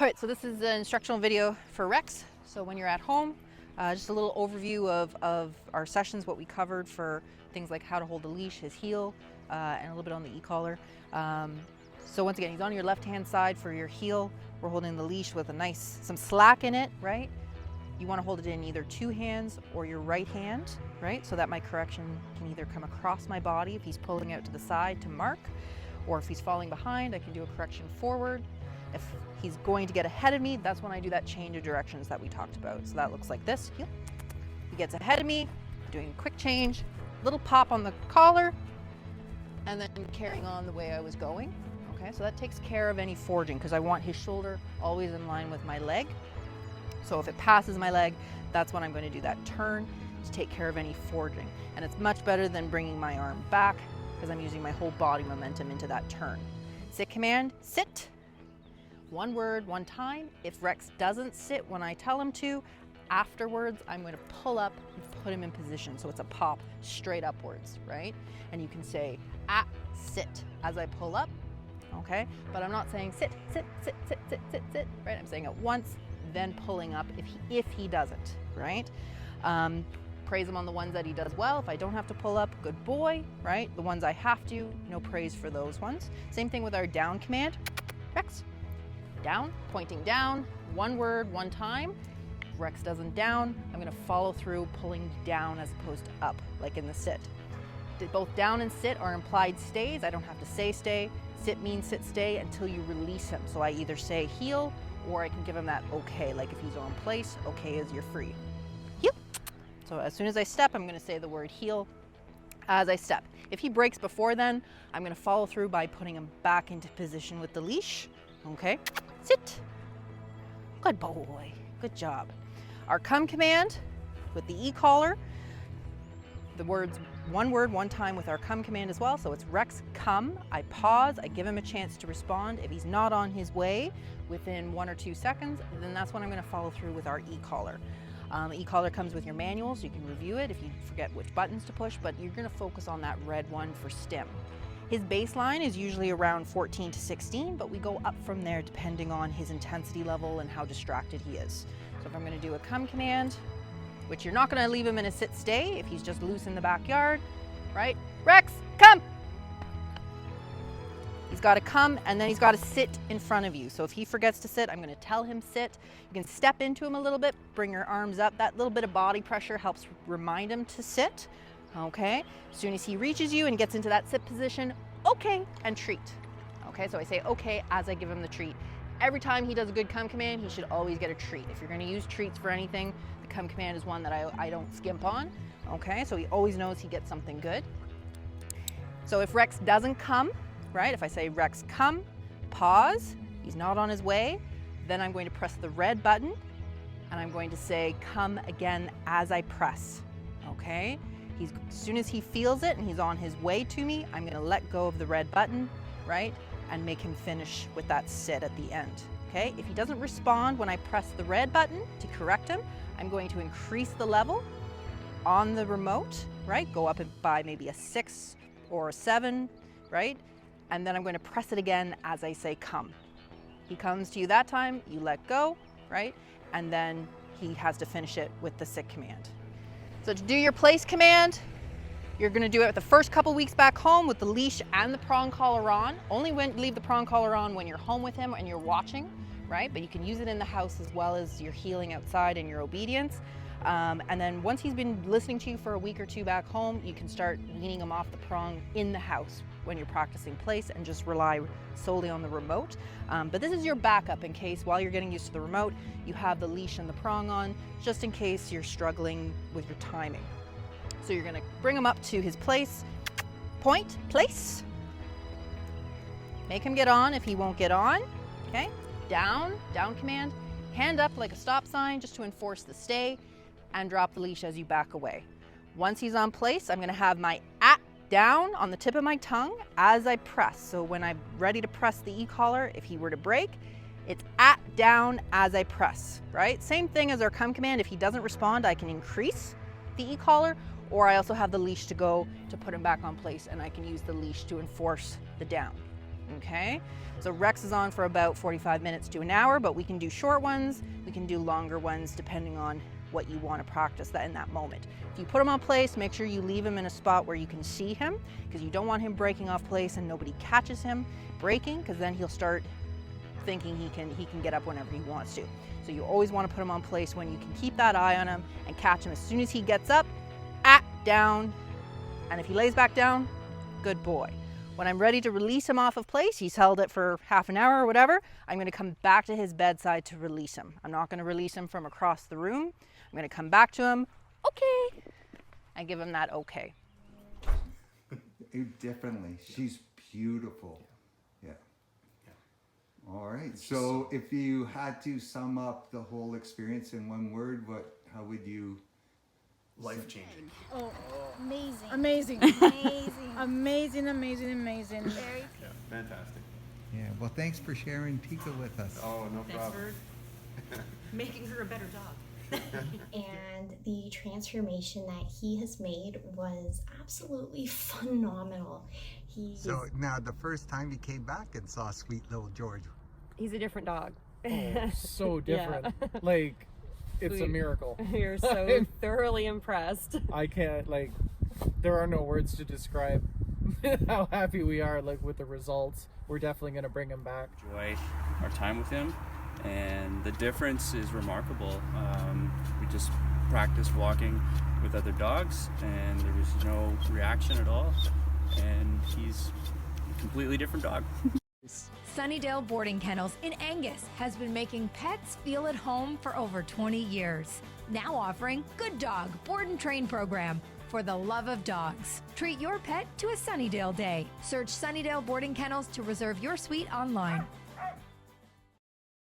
All right, so this is an instructional video for Rex. So when you're at home, just a little overview of our sessions, what we covered for things like how to hold the leash, his heel, and a little bit on the e-collar. So once again, he's on your left-hand side for your heel. We're holding the leash with some slack in it, right? You want to hold it in either two hands or your right hand, right? So that my correction can either come across my body if he's pulling out to the side to mark, or if he's falling behind, I can do a correction forward. If he's going to get ahead of me, that's when I do that change of directions that we talked about. So that looks like this. He gets ahead of me, doing a quick change, little pop on the collar, and then carrying on the way I was going. Okay, so that takes care of any forging because I want his shoulder always in line with my leg. So if it passes my leg, that's when I'm going to do that turn to take care of any forging. And it's much better than bringing my arm back because I'm using my whole body momentum into that turn. Sit command, sit. One word, one time. If Rex doesn't sit when I tell him to, afterwards I'm going to pull up and put him in position. So it's a pop straight upwards, right? And you can say, sit as I pull up, okay? But I'm not saying sit, sit, sit, sit, sit, sit, sit, right? I'm saying it once, then pulling up if he doesn't, right? Praise him on the ones that he does well. If I don't have to pull up, good boy, right? The ones I have to, no praise for those ones. Same thing with our down command. Rex, down, pointing down, one word, one time. If Rex doesn't down, I'm gonna follow through, pulling down as opposed to up, like in the sit. Both down and sit are implied stays. I don't have to say stay. Sit means sit, stay until you release him. So I either say heel, or I can give him that okay, like if he's on place, okay is you're free. Heel. So as soon as I step, I'm gonna say the word heel as I step. If he breaks before then, I'm gonna follow through by putting him back into position with the leash, okay? Sit. Good boy, good job. Our come command with the e-collar, the words, one word, one time with our come command as well. So it's Rex, come, I pause, I give him a chance to respond. If he's not on his way within 1 or 2 seconds, then that's when I'm gonna follow through with our e-collar. The e-collar comes with your manual, so you can review it if you forget which buttons to push, but you're gonna focus on that red one for stim. His baseline is usually around 14 to 16, but we go up from there depending on his intensity level and how distracted he is. So if I'm gonna do a come command, which you're not gonna leave him in a sit stay if he's just loose in the backyard, right? Rex, come! He's gotta come and then he's gotta sit in front of you. So if he forgets to sit, I'm gonna tell him sit. You can step into him a little bit, bring your arms up. That little bit of body pressure helps remind him to sit, okay? As soon as he reaches you and gets into that sit position, okay, and treat. Okay, so I say okay as I give him the treat. Every time he does a good come command, he should always get a treat. If you're gonna use treats for anything, the come command is one that I don't skimp on. Okay, so he always knows he gets something good. So if Rex doesn't come, right, if I say Rex come, pause, he's not on his way, then I'm going to press the red button and I'm going to say come again as I press, okay? As soon as he feels it and he's on his way to me, I'm gonna let go of the red button, right? And make him finish with that sit at the end, okay? If he doesn't respond when I press the red button to correct him, I'm going to increase the level on the remote, right? Go up by maybe a 6 or a 7, right? And then I'm going to press it again as I say come. He comes to you that time, you let go, right? And then he has to finish it with the sit command. So to do your place command, you're gonna do it the first couple weeks back home with the leash and the prong collar on. Only leave the prong collar on when you're home with him and you're watching, right? But you can use it in the house as well as your heeling outside and your obedience. And then once he's been listening to you for a week or 2 back home, you can start weaning him off the prong in the house when you're practicing place and just rely solely on the remote. But this is your backup in case while you're getting used to the remote, you have the leash and the prong on, just in case you're struggling with your timing. So you're gonna bring him up to his place, point, place. Make him get on if he won't get on, okay? Down command, hand up like a stop sign just to enforce the stay, and drop the leash as you back away. Once he's on place, I'm gonna have my down on the tip of my tongue as I press. So when I'm ready to press the e-collar, if he were to break, it's down as I press, right? Same thing as our come command. If he doesn't respond, I can increase the e-collar, or I also have the leash to go to put him back on place and I can use the leash to enforce the down. Okay, so Rex is on for about 45 minutes to an hour, but we can do short ones, we can do longer ones depending on what you want to practice that in that moment. If you put him on place, make sure you leave him in a spot where you can see him, because you don't want him breaking off place and nobody catches him breaking, because then he'll start thinking he can get up whenever he wants to. So you always want to put him on place when you can keep that eye on him and catch him as soon as he gets up, down, and if he lays back down, good boy. When I'm ready to release him off of place, he's held it for half an hour or whatever, I'm going to come back to his bedside to release him. I'm not going to release him from across the room. I'm going to come back to him, okay, and give him that okay. Definitely. She's beautiful. Yeah. All right. So if you had to sum up the whole experience in one word, how would you? Life-changing. Oh, Amazing. amazing. Amazing. Amazing, amazing, amazing. Very Yeah, fantastic. Yeah. Well, thanks for sharing Tika with us. Oh, no Thanks problem. for making her a better dog. And the transformation that he has made was absolutely phenomenal. So now the first time you came back and saw sweet little George. He's a different dog. Oh, so different. Like, it's a miracle. You're so thoroughly impressed. I can't, like, there are no words to describe how happy we are, like, with the results. We're definitely going to bring him back. Enjoy our time with him, and the difference is remarkable. We just practiced walking with other dogs, and there was no reaction at all, and he's a completely different dog. Sunnidale Boarding Kennels in Angus has been making pets feel at home for over 20 years. Now offering Good Dog Board and Train program for the love of dogs. Treat your pet to a Sunnydale day. Search Sunnydale Boarding Kennels to reserve your suite online.